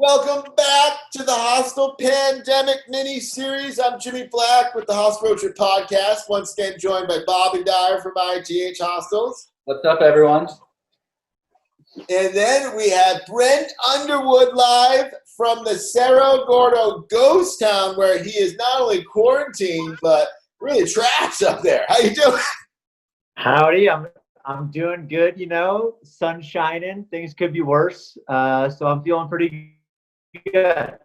Welcome back to the Hostel Pandemic mini-series. I'm Jimmy Black with the Hostel Road Trip Podcast. Once again, joined by Bob and Dyer from IGH Hostels. What's up, everyone? And then we have Brent Underwood live from the Cerro Gordo Ghost Town, where he is not only quarantined, but really trapped up there. How you doing? Howdy, I'm doing good, sun shining, things could be worse. So I'm feeling pretty good.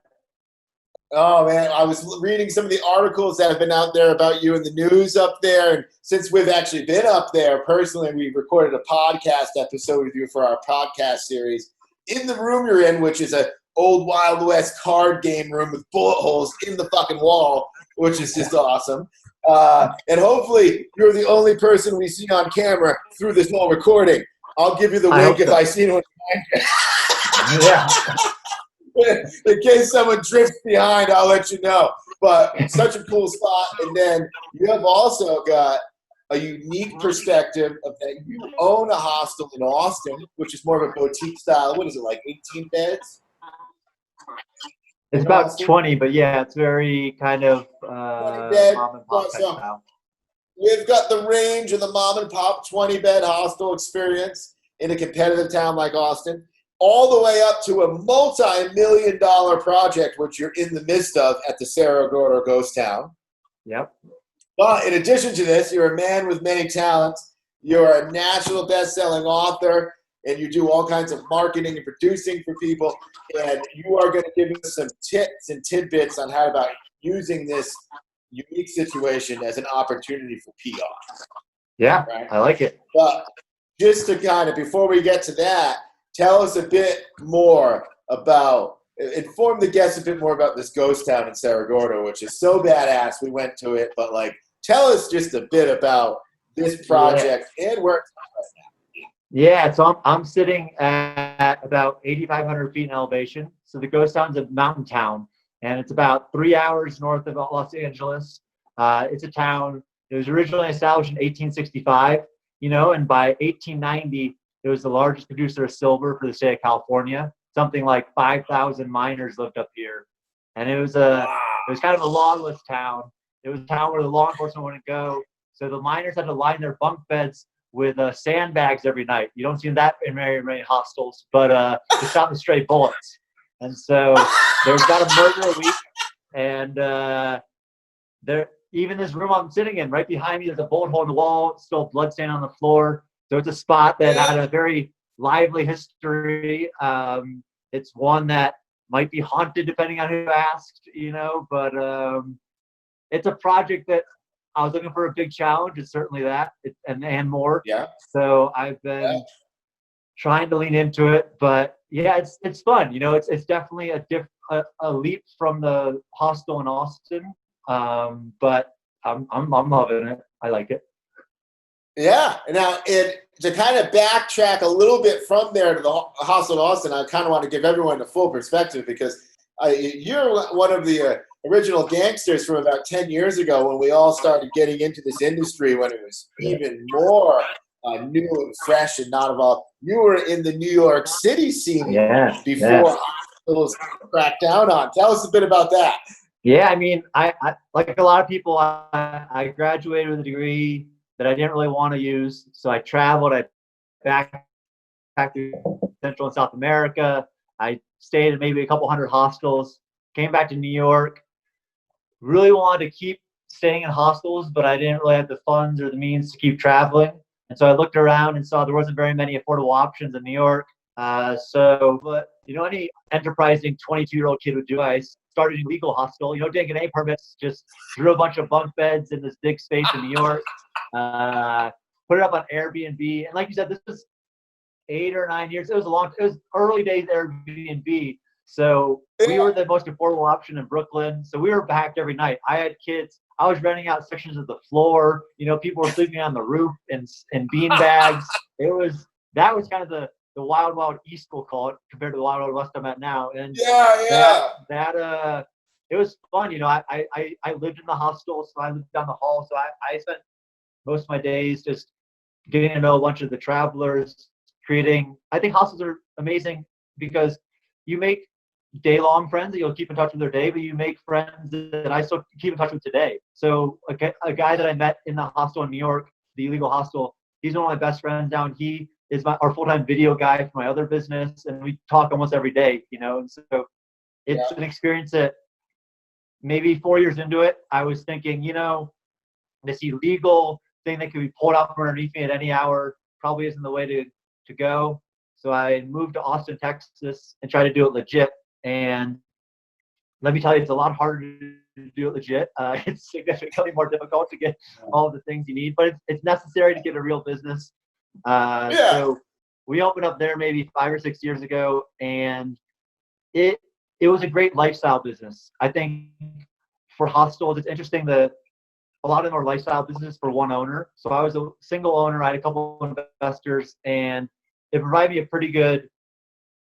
Oh man, I was reading some of the articles that have been out there about you in the news up there. And since we've actually been up there personally, we recorded a podcast episode with you for our podcast series in the room you're in, which is a old Wild West card game room with bullet holes in the fucking wall, which is just awesome. And hopefully you're the only person we see on camera through this whole recording. I'll give you the link if I see anyone. Yeah. In case someone drifts behind, I'll let you know. But such a cool spot. And then you have also got a unique perspective of that you own a hostel in Austin, which is more of a boutique style. What is it, like 18 beds? It's about 20, but yeah, it's very kind of mom and pop style. We've got the range of the mom and pop 20-bed hostel experience in a competitive town like Austin, all the way up to a multi-million-dollar project, which you're in the midst of at the Cerro Gordo Ghost Town. Yep. But in addition to this, you're a man with many talents. You're a national best-selling author, and you do all kinds of marketing and producing for people. And you are going to give us some tips and tidbits on how about using this unique situation as an opportunity for PR. Yeah, right? I like it. But just to kind of, before we get to that, tell us a bit more about, inform the guests a bit more about this ghost town in Cerro Gordo, which is so badass. We went to it, but tell us just a bit about this project and where it's at right now. Yeah, so I'm sitting at about 8,500 feet in elevation. So the ghost town's a mountain town, and it's about 3 hours north of Los Angeles. It's a town. It was originally established in 1865, and by 1890, it was the largest producer of silver for the state of California. Something like 5,000 miners lived up here, and it was kind of a lawless town. It was a town where the law enforcement wouldn't go, so the miners had to line their bunk beds with sandbags every night. You don't see that in many hostels, but they shot the stray bullets. And so there's about a murder a week, and even this room I'm sitting in, right behind me, there's a bullet hole in the wall, still blood stain on the floor. So it's a spot that had a very lively history. It's one that might be haunted depending on who asked, but it's a project that I was looking for a big challenge. It's certainly that, and more. Yeah. So I've been trying to lean into it, but yeah, it's fun. It's definitely a leap from the hostel in Austin, but I'm loving it. I like it. Yeah. Now, to kind of backtrack a little bit from there to the hostel in Austin, I kind of want to give everyone the full perspective because you're one of the original gangsters from about 10 years ago when we all started getting into this industry when it was even more new and fresh and not evolved. You were in the New York City scene before hospitals cracked down on. Tell us a bit about that. Yeah, I mean, I like a lot of people, I graduated with a degree that I didn't really want to use. So I traveled, I backpacked to Central and South America. I stayed in maybe a couple hundred hostels, came back to New York, really wanted to keep staying in hostels, but I didn't really have the funds or the means to keep traveling. And so I looked around and saw there wasn't very many affordable options in New York. But any enterprising 22-year-old kid would do, I started a legal hostel, didn't get any permits, just drew a bunch of bunk beds in this big space in New York, put it up on Airbnb. And like you said, this was 8 or 9 years. It was early days Airbnb. So we were the most affordable option in Brooklyn. So we were packed every night. I had kids. I was renting out sections of the floor. People were sleeping on the roof in bean bags. That was kind of the wild, wild east, we'll call it, compared to the wild, wild west I'm at now. And that it was fun. I lived in the hostel, so I lived down the hall. So I spent most of my days just getting to know a bunch of the travelers, creating. I think hostels are amazing because you make day-long friends that you'll keep in touch with their day, but you make friends that I still keep in touch with today. So a guy that I met in the hostel in New York, the illegal hostel, he's one of my best friends now, and he is our full-time video guy for my other business, and we talk almost every day, and so it's an experience that maybe 4 years into it, I was thinking, this illegal thing that could be pulled out from underneath me at any hour probably isn't the way to go. So I moved to Austin, Texas, and tried to do it legit. And let me tell you, it's a lot harder to do it legit. It's significantly more difficult to get all the things you need, but it's necessary to get a real business. So we opened up there maybe 5 or 6 years ago, and it was a great lifestyle business. I think for hostels, it's interesting that a lot of them are lifestyle businesses for one owner. So I was a single owner. I had a couple of investors, and it provided me a pretty good.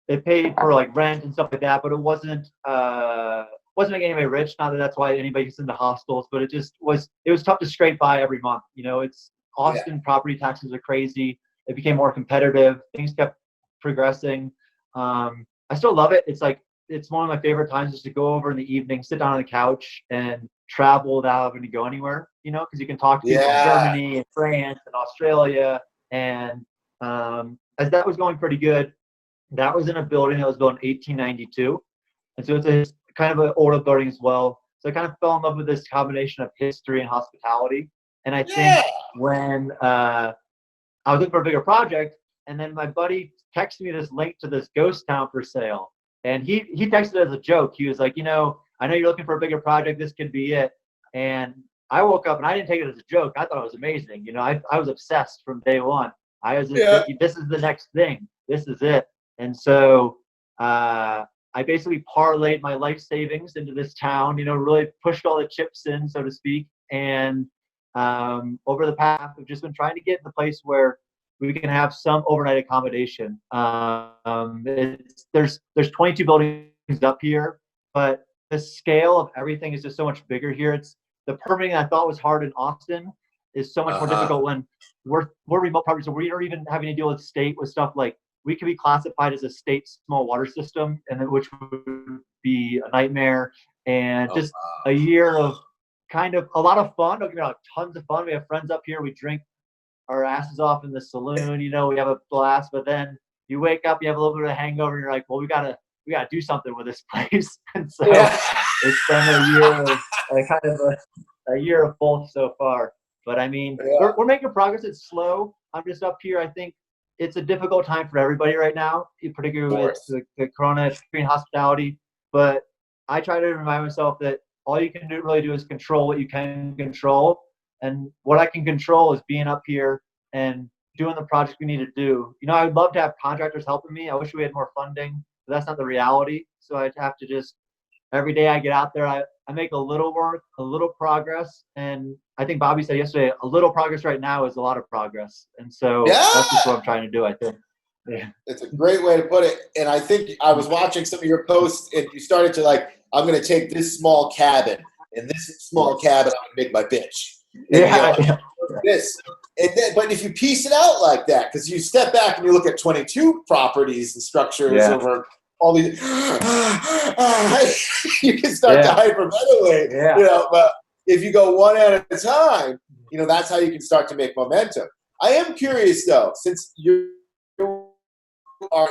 It paid for like rent and stuff like that, but it wasn't making anybody rich. Not that that's why anybody gets into hostels, but it was tough to scrape by every month. It's Austin property taxes are crazy. It became more competitive. Things kept progressing. I still love it. It's one of my favorite times is to go over in the evening, sit down on the couch, and travel without having to go anywhere. Because you can talk to people in Germany and France and Australia. And as that was going pretty good, that was in a building that was built in 1892. And so it's kind of an older building as well. So I kind of fell in love with this combination of history and hospitality. And I think when I was looking for a bigger project, and then my buddy texted me this link to this ghost town for sale. And he texted it as a joke. He was like, I know you're looking for a bigger project. This could be it. And I woke up and I didn't take it as a joke. I thought it was amazing. I was obsessed from day one. I was this is the next thing. This is it. And so I basically parlayed my life savings into this town, really pushed all the chips in, so to speak. And over the past, we've just been trying to get in the place where we can have some overnight accommodation. There's 22 buildings up here, but the scale of everything is just so much bigger here. It's the permitting I thought was hard in Austin is so much more difficult when we're remote properties. So we are even having to deal with state with stuff like we could be classified as a state small water system, and which would be a nightmare. And just a year of kind of a lot of fun. Don't get me wrong, tons of fun. We have friends up here. We drink our asses off in the saloon. We have a blast. But then you wake up, you have a little bit of a hangover, and you're like, well, we gotta do something with this place. And so it's been a year of a year of both so far. But I mean, we're making progress. It's slow. I'm just up here. I think it's a difficult time for everybody right now, particularly with the corona in hospitality. But I try to remind myself that all you can really do is control what you can control. And what I can control is being up here and doing the project we need to do. I would love to have contractors helping me. I wish we had more funding, but that's not the reality. So I'd have to just, every day I get out there, I make a little work, a little progress. And I think Bobby said yesterday, a little progress right now is a lot of progress. And so that's just what I'm trying to do, I think. Yeah. It's a great way to put it. And I think I was watching some of your posts and you started to I'm going to take this small cabin and this small cabin, I'm going to make my bitch. And this. And then, but if you piece it out like that, because you step back and you look at 22 properties and structures over all these, you can start to hyperventilate. But if you go one at a time, that's how you can start to make momentum. I am curious though, since you are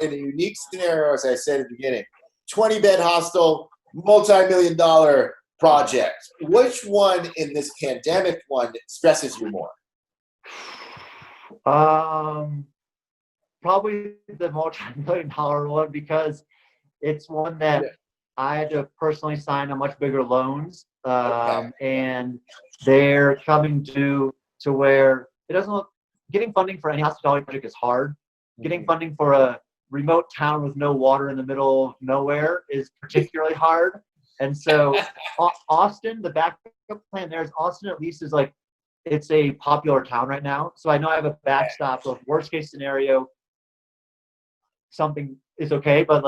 in a unique scenario, as I said at the beginning, 20-bed hostel, multi-million-dollar project. Which one in this pandemic one stresses you more? Probably the multi-million-dollar one, because it's one that I had to personally sign on much bigger loans, and they're coming to where it doesn't look. Getting funding for any hospitality project is hard. Getting funding for a remote town with no water in the middle of nowhere is particularly hard. And so Austin, the backup plan there is Austin at least is it's a popular town right now. So I know I have a backstop of worst case scenario, something is okay, but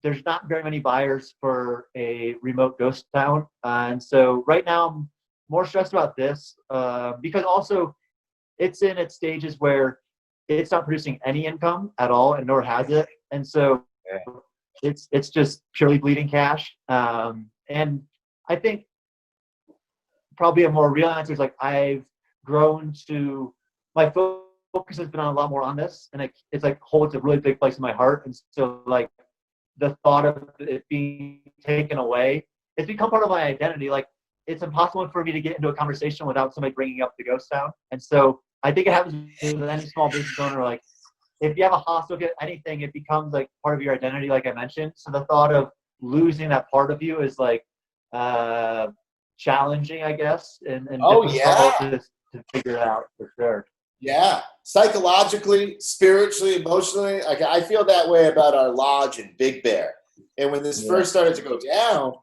there's not very many buyers for a remote ghost town. And so right now I'm more stressed about this because also it's in its stages where it's not producing any income at all, and nor has it. And so it's just purely bleeding cash. And I think probably a more real answer is like I've grown to my focus has been on a lot more on this, and it's like holds a really big place in my heart. And so like the thought of it being taken away, it's become part of my identity. Like it's impossible for me to get into a conversation without somebody bringing up the ghost town. And so I think it happens with any small business owner. Like if you have a hostel, get anything, it becomes like part of your identity, like I mentioned. So the thought of losing that part of you is like challenging, I guess, and difficult to figure out for sure. Yeah, psychologically, spiritually, emotionally, like I feel that way about our lodge in Big Bear. And when this first started to go down,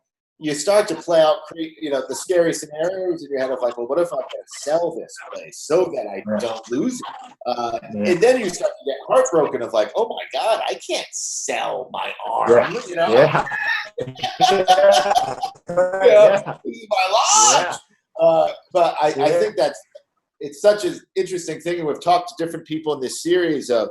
you start to play out, the scary scenarios in your head of like, well, what if I'm going to sell this place so that I don't lose it? And then you start to get heartbroken of like, oh my God, I can't sell my arm. This is my lodge. But I think it's such an interesting thing, and we've talked to different people in this series of,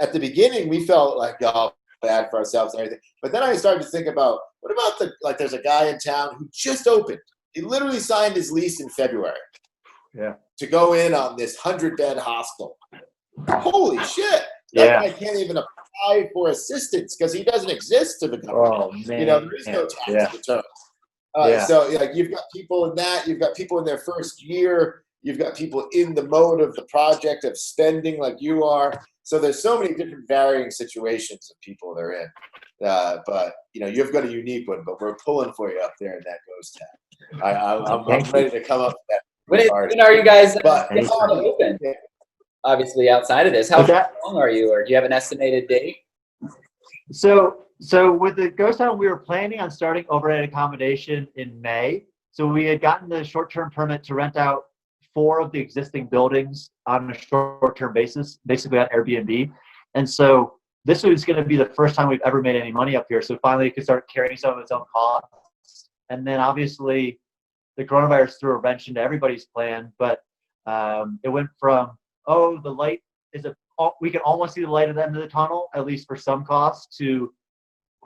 at the beginning, we felt like, oh, bad for ourselves and everything. But then I started to think about, what about there's a guy in town who just opened. He literally signed his lease in February to go in on this 100-bed hostel. Holy shit. That guy can't even apply for assistance because he doesn't exist to the government. Oh, man. There is no tax return. So like you've got people in that, you've got people in their first year, you've got people in the mode of the project of spending like you are. So there's so many different varying situations of people they're in. But you've got a unique one, but we're pulling for you up there in that ghost town. I'm ready to come up with that. When are you guys open? Obviously outside of this, how long are you, or do you have an estimated date? So with the ghost town, we were planning on starting overnight accommodation in May. So we had gotten the short-term permit to rent out 4 of the existing buildings on a short-term basis, basically on Airbnb. And so this was going to be the first time we've ever made any money up here. So finally it could start carrying some of its own costs. And then obviously the coronavirus threw a wrench into everybody's plan, but it went from, the light we can almost see the light at the end of the tunnel, at least for some costs, to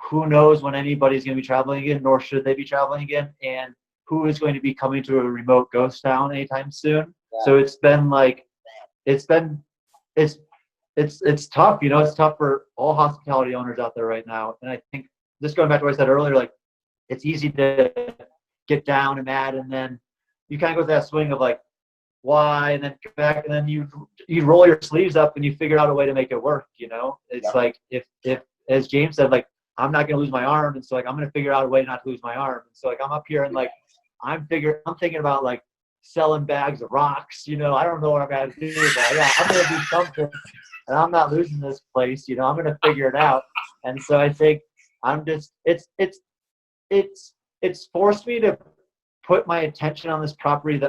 who knows when anybody's going to be traveling again, nor should they be traveling again, and who is going to be coming to a remote ghost town anytime soon. So it's been like, it's tough. It's tough for all hospitality owners out there right now. And I think, just going back to what I said earlier, like it's easy to get down and mad, and then you kind of go through that swing of like, why, and then come back, and then you roll your sleeves up and you figure out a way to make it work. It's like if as James said, like I'm not going to lose my arm, and so like I'm going to figure out a way not to lose my arm. And so like I'm up here and like I'm thinking about like selling bags of rocks. I don't know what I'm going to do, but I'm going to do something, and I'm not losing this place. I'm going to figure it out. And so I think I'm just it's forced me to put my attention on this property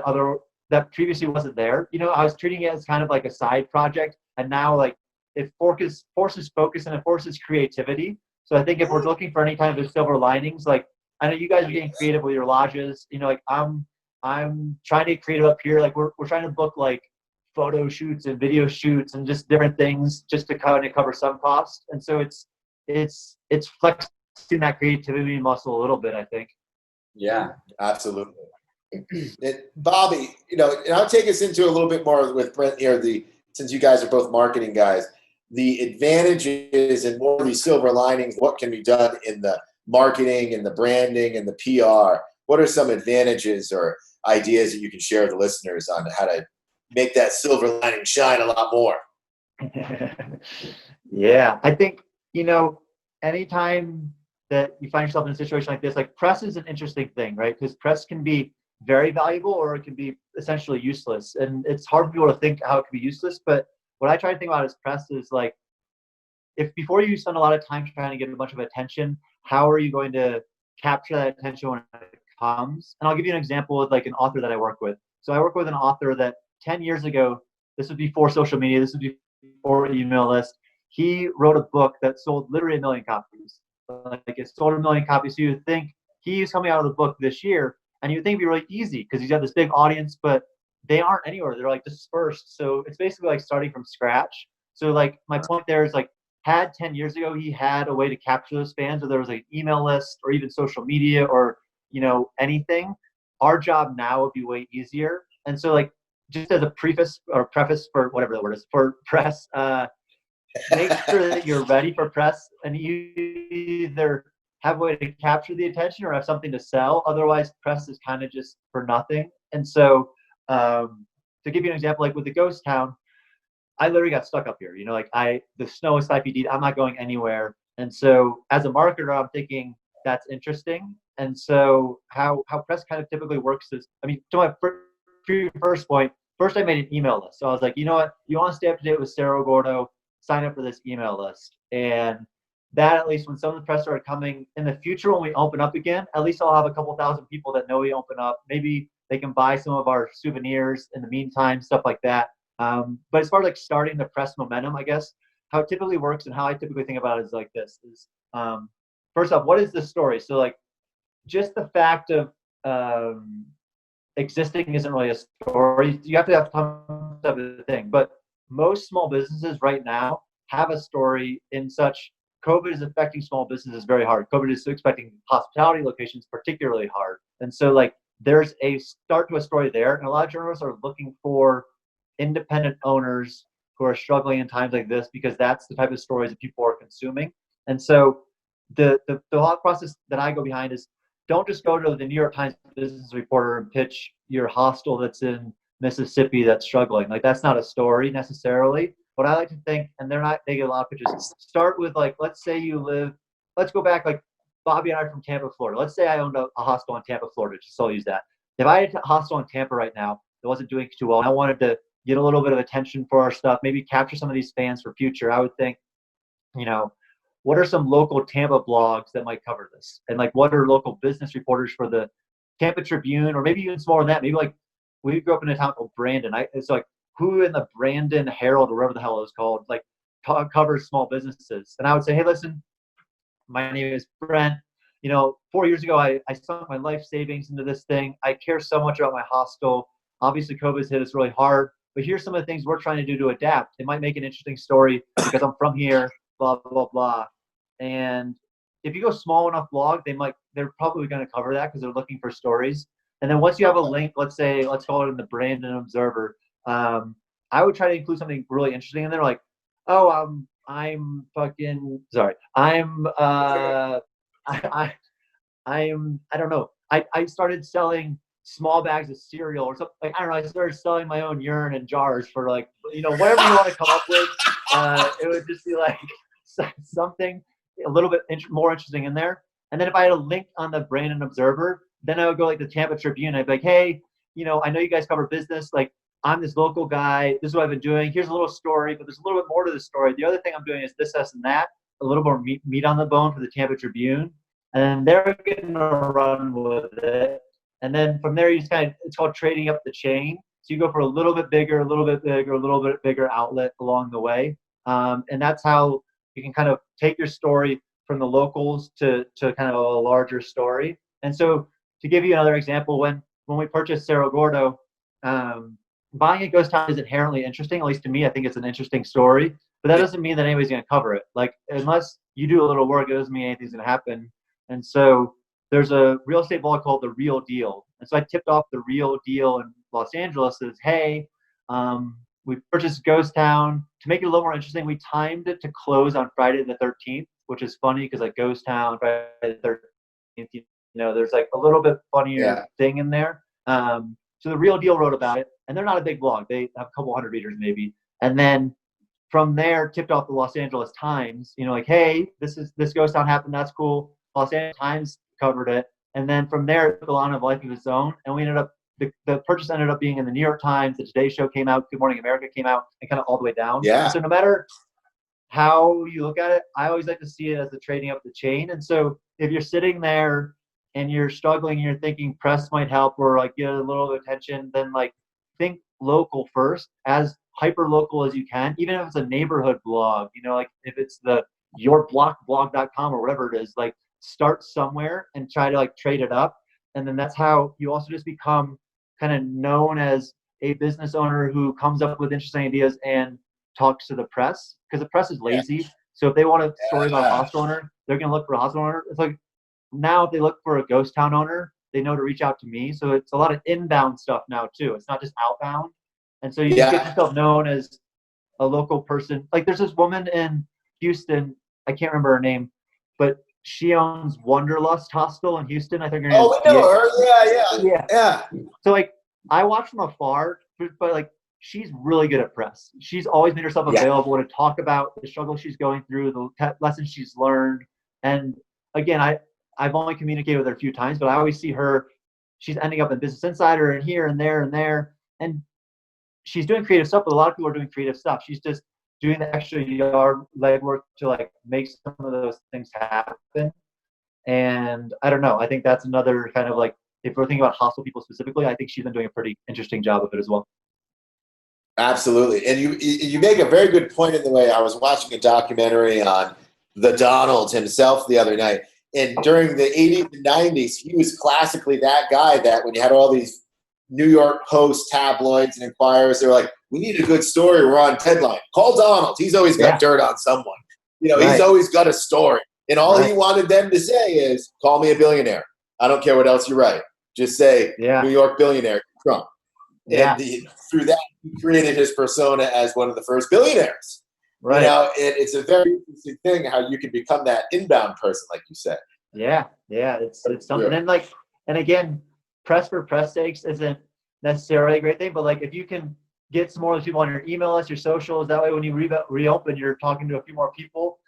that previously wasn't there. I was treating it as kind of like a side project, and now like it forces focus and it forces creativity. So I think if we're looking for any kind of silver linings, like I know you guys are getting creative with your lodges, like I'm trying to get creative up here. Like we're trying to book like photo shoots and video shoots and just different things just to kind of cover some costs. And so it's flexing that creativity muscle a little bit, I think. Yeah, absolutely. Bobby, and I'll take us into a little bit more with Brent here, since you guys are both marketing guys, the advantages and more of these silver linings, what can be done in the marketing and the branding and the PR. What are some advantages or ideas that you can share with the listeners on how to make that silver lining shine a lot more? Yeah, I think, anytime that you find yourself in a situation like this, like press is an interesting thing, right? Because press can be very valuable or it can be essentially useless. And it's hard for people to think how it can be useless. But what I try to think about as press is like, if before you spend a lot of time trying to get a bunch of attention, how are you going to capture that attention when it comes? And I'll give you an example with like an author that I work with. So I work with an author that 10 years ago, this was before social media, this was before email list. He wrote a book that sold literally 1 million copies. Like it sold 1 million copies. So you would think he's coming out of the book this year, and you would think it'd be really easy because he's got this big audience, but they aren't anywhere. They're like dispersed. So it's basically like starting from scratch. So like my point there is like had 10 years ago, he had a way to capture those fans, or there was an email list or even social media or, anything. Our job now would be way easier. And so like, just as a preface for whatever the word is for press, make sure that you're ready for press, and you either have a way to capture the attention or have something to sell. Otherwise, press is kind of just for nothing. And so, to give you an example, like with the ghost town, I literally got stuck up here. The snow is 5 feet deep. I'm not going anywhere. And so, as a marketer, I'm thinking that's interesting. And so, how press kind of typically works is, to my first point, first I made an email list. So I was like, you know what, you want to stay up to date with Cerro Gordo, sign up for this email list. And that, at least when some of the press started coming in the future, when we open up again, at least I'll have a couple thousand people that know we open up. Maybe they can buy some of our souvenirs in the meantime, stuff like that. But as far as like starting the press momentum, I guess how it typically works and how I typically think about it is like this: is first off, what is the story? So like, just the fact of existing isn't really a story. You have to come up with a thing. But most small businesses right now have a story in such. COVID is affecting small businesses very hard. COVID is affecting hospitality locations particularly hard. And so like, there's a start to a story there. And a lot of journalists are looking for independent owners who are struggling in times like this, because that's the type of stories that people are consuming. And so the thought process that I go behind is, don't just go to the New York Times business reporter and pitch your hostel that's in Mississippi that's struggling. Like, that's not a story necessarily. What I like to think, and they get a lot of pitches, start with like, let's go back, like Bobby and I are from Tampa, Florida. Let's say I owned a hostel in Tampa, Florida, just so I'll use that. If I had a hostel in Tampa right now that wasn't doing too well, and I wanted to get a little bit of attention for our stuff, maybe capture some of these fans for future, I would think, what are some local Tampa blogs that might cover this? And like, what are local business reporters for the Tampa Tribune, or maybe even smaller than that? Maybe like, we grew up in a town called Brandon. It's like, who in the Brandon Herald or whatever the hell it was called, like covers small businesses? And I would say, hey, listen, my name is Brent. 4 years ago, I sunk my life savings into this thing. I care so much about my hostel. Obviously, COVID's hit us really hard, but here's some of the things we're trying to do to adapt. It might make an interesting story because I'm from here, blah, blah, blah. And if you go small enough blog, they're probably going to cover that because they're looking for stories. And then once you have a link, let's call it in the Brandon Observer, I would try to include something really interesting in there, like, oh, I'm fucking sorry. I don't know. I started selling small bags of cereal or something. Like, I don't know. I started selling my own urine in jars for like, whatever you want to come up with. It would just be like something a little bit more interesting in there. And then if I had a link on the Brandon Observer, then I would go like the Tampa Tribune. I'd be like, hey, I know you guys cover business. Like, I'm this local guy. This is what I've been doing. Here's a little story, but there's a little bit more to the story. The other thing I'm doing is this, and that. A little more meat on the bone for the Tampa Tribune. And they're going to run with it. And then from there, it's called trading up the chain. So you go for a little bit bigger, a little bit bigger, a little bit bigger outlet along the way. And that's how you can kind of take your story from the locals to kind of a larger story. And so to give you another example, when we purchased Cerro Gordo, buying a ghost town is inherently interesting. At least to me, I think it's an interesting story. But that doesn't mean that anybody's going to cover it. Like, unless you do a little work, it doesn't mean anything's going to happen. And so there's a real estate blog called The Real Deal. And so I tipped off The Real Deal in Los Angeles as, hey, we purchased Ghost Town. To make it a little more interesting, we timed it to close on Friday the 13th, which is funny because like Ghost Town, Friday the 13th, there's like a little bit funnier thing in there. So The Real Deal wrote about it, and they're not a big blog. They have a couple hundred readers maybe. And then from there, tipped off the Los Angeles Times, like, hey, this ghost town happened. That's cool. Los Angeles Times covered it. And then from there, it took on a life of its own. And we ended up, the purchase ended up being in the New York Times. The Today Show came out. Good Morning America came out, and kind of all the way down. Yeah. And so no matter how you look at it, I always like to see it as the trading up the chain. And so if you're sitting there and you're struggling and you're thinking press might help or like get a little attention, then like think local first, as hyper local as you can, even if it's a neighborhood blog, like if it's the yourblockblog.com or whatever it is, like start somewhere and try to like trade it up. And then that's how you also just become kind of known as a business owner who comes up with interesting ideas and talks to the press, because the press is lazy. So if they want a story about a hostel owner, they're going to look for a hostel owner. It's like now if they look for a ghost town owner, they know to reach out to me. So it's a lot of inbound stuff now too. It's not just outbound. And so you just get yourself known as a local person. Like there's this woman in Houston, I can't remember her name, but she owns Wanderlust Hostel in Houston. I think her name is. We know her. Yeah. So like I watch from afar, but like she's really good at press. She's always made herself available to talk about the struggle she's going through, the lessons she's learned. And again, I've only communicated with her a few times, but I always see her. She's ending up in Business Insider and here and there and there. And she's doing creative stuff, but a lot of people are doing creative stuff. She's just doing the extra yard legwork to like make some of those things happen. And I don't know. I think that's another kind of like, if we're thinking about hostel people specifically, I think she's been doing a pretty interesting job of it as well. Absolutely. And you make a very good point in the way I was watching a documentary on the Donald himself the other night. And during the 80s and 90s, he was classically that guy that when you had all these New York Post tabloids and Inquirers, they were like, we need a good story. We're on headline. Call Donald. He's always got dirt on someone. He's always got a story. And all he wanted them to say is, call me a billionaire. I don't care what else you write. Just say, New York billionaire, Trump. And through that, he created his persona as one of the first billionaires. Right. It's a very interesting thing how you can become that inbound person, like you said. Yeah, it's something. And again, press for press sakes isn't necessarily a great thing, but like if you can get some more of those people on your email list, your socials, that way when you reopen, you're talking to a few more people.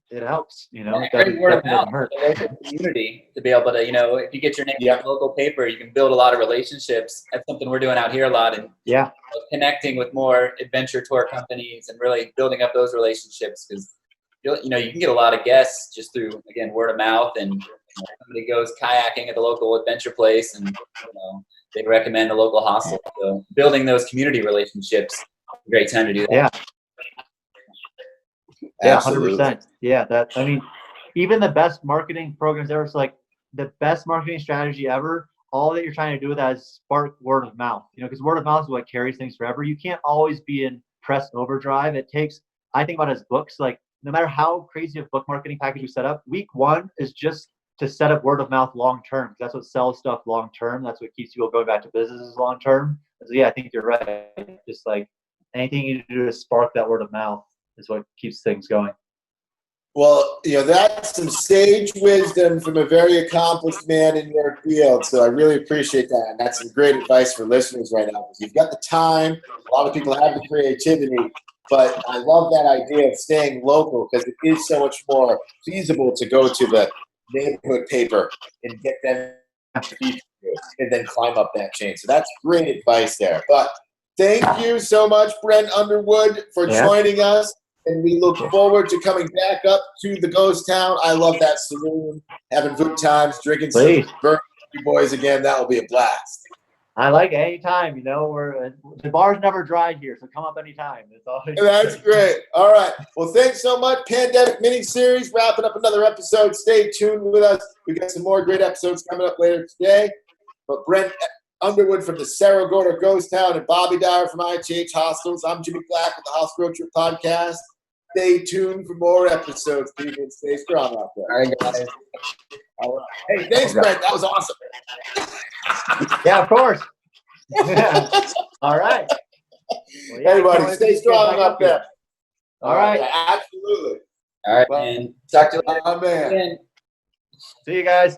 It helps, Great word of mouth, the local community to be able to, if you get your name in a local paper, you can build a lot of relationships. That's something we're doing out here a lot, and connecting with more adventure tour companies and really building up those relationships because you can get a lot of guests just through word of mouth, and somebody goes kayaking at the local adventure place, and they recommend a local hostel. So building those community relationships, a great time to do that. Yeah, 100%. Yeah, even the best marketing programs ever. So like the best marketing strategy ever, all that you're trying to do with that is spark word of mouth. Because word of mouth is what carries things forever. You can't always be in press overdrive. It takes, I think about it as books, like no matter how crazy of book marketing package you set up, week one is just to set up word of mouth long term. That's what sells stuff long term. That's what keeps people going back to businesses long term. So I think you're right. Just like anything you do to spark that word of mouth is what keeps things going. Well, that's some sage wisdom from a very accomplished man in your field. So I really appreciate that. And that's some great advice for listeners right now. Because you've got the time. A lot of people have the creativity. But I love that idea of staying local because it is so much more feasible to go to the neighborhood paper and get them and then climb up that chain. So that's great advice there. But thank you so much, Brent Underwood, for joining us. And we look forward to coming back up to the ghost town. I love that saloon, having good times, drinking some bourbon boys again. That will be a blast. I like it anytime. The bar's never dried here, so come up anytime. That's great. All right. Well, thanks so much. Pandemic mini-series, wrapping up another episode. Stay tuned with us. We got some more great episodes coming up later today. But Brent Underwood from the Cerro Gordo Ghost Town and Bobby Dyer from ITH Hostels. I'm Jimmy Black with the Hostel Road Trip Podcast. Stay tuned for more episodes, people. Stay strong out there. All right, guys. All right. Hey, thanks, Brent. That was awesome. Yeah, of course. All right. Well, everybody, stay strong up there. All right. Yeah, absolutely. All right, man. Talk to you later. Man. See you guys.